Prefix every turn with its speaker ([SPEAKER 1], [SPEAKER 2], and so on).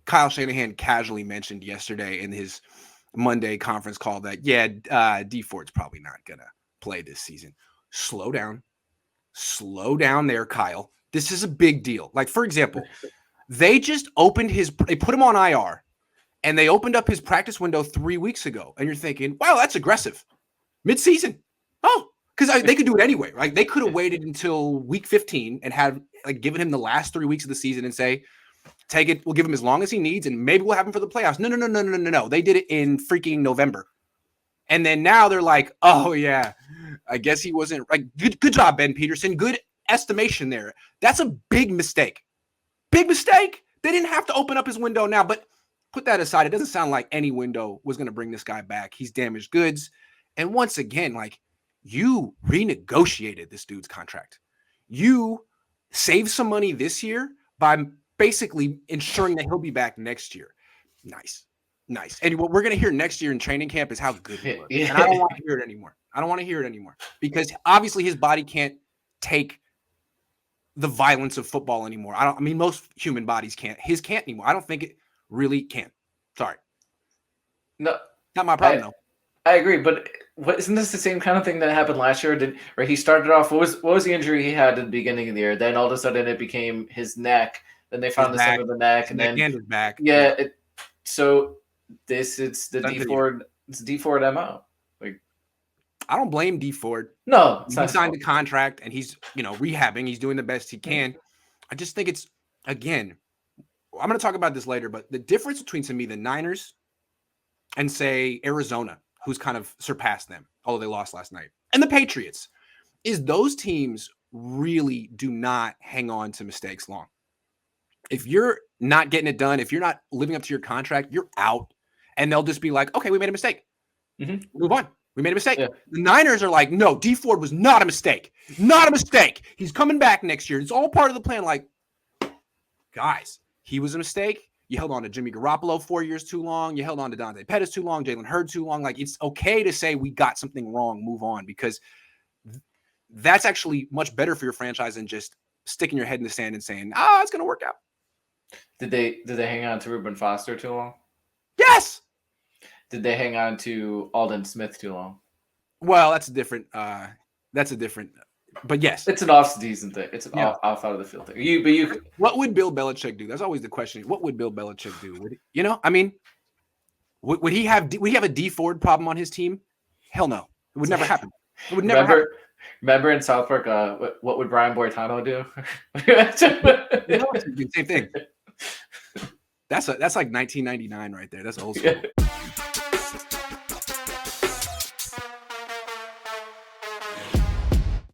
[SPEAKER 1] Kyle Shanahan casually mentioned yesterday in his Monday conference call that, Dee Ford's probably not going to play this season. Slow down there, Kyle. This is a big deal. Like, for example, they just they put him on IR and they opened up his practice window 3 weeks ago. And you're thinking, wow, that's aggressive. Mid-season. Oh, because they could do it anyway, right? They could have waited until week 15 and had given him the last 3 weeks of the season and say, take it. We'll give him as long as he needs, and maybe we'll have him for the playoffs. No. They did it in freaking November. And then now they're like, oh, yeah, I guess he wasn't right. Good job, Ben Peterson. Good estimation there. That's a big mistake. Big mistake. They didn't have to open up his window now, but put that aside. It doesn't sound like any window was going to bring this guy back. He's damaged goods. And once again, you renegotiated this dude's contract. You saved some money this year by basically ensuring that he'll be back next year. Nice. And what we're going to hear next year in training camp is how good he was. And I don't want to hear it anymore. Because obviously his body can't take the violence of football anymore. Most human bodies can't. His can't anymore. I don't think it really can. Sorry.
[SPEAKER 2] No.
[SPEAKER 1] Not my problem, though.
[SPEAKER 2] I agree, but isn't this the same kind of thing that happened last year? Where he started off, what was the injury he had at the beginning of the year? Then all of a sudden it became his neck. Then they found the same with the neck, and then
[SPEAKER 1] his back.
[SPEAKER 2] Yeah. So it's the Dee Ford. It's Dee Ford MO.
[SPEAKER 1] I don't blame Dee Ford.
[SPEAKER 2] No,
[SPEAKER 1] he signed the contract and he's rehabbing. He's doing the best he can. I just think it's, again, I'm going to talk about this later, but the difference between, to me, the Niners and, say, Arizona, who's kind of surpassed them, although they lost last night, and the Patriots, is those teams really do not hang on to mistakes long. If you're not getting it done, if you're not living up to your contract, you're out. And they'll just be like, okay, we made a mistake.
[SPEAKER 2] Mm-hmm.
[SPEAKER 1] Move on. We made a mistake.
[SPEAKER 2] Yeah.
[SPEAKER 1] The Niners are like, no, Dee Ford was not a mistake. Not a mistake. He's coming back next year. It's all part of the plan. Like, guys, he was a mistake. You held on to Jimmy Garoppolo 4 years too long. You held on to Dante Pettis too long, Jalen Hurd too long. Like, it's okay to say we got something wrong, move on, because that's actually much better for your franchise than just sticking your head in the sand and saying, it's going to work out.
[SPEAKER 2] Did they hang on to Reuben Foster too long?
[SPEAKER 1] Yes.
[SPEAKER 2] Did they hang on to Aldon Smith too long?
[SPEAKER 1] Well, that's a different, but yes.
[SPEAKER 2] It's an off-season thing. It's an off out of the field thing.
[SPEAKER 1] What would Bill Belichick do? That's always the question. What would Bill Belichick do? Would he have a Dee Ford problem on his team? Hell no. It would never happen. It would never happen.
[SPEAKER 2] Remember in South Park, what would Brian Boitano do?
[SPEAKER 1] Same thing. That's like 1999 right there. That's old school. Yeah.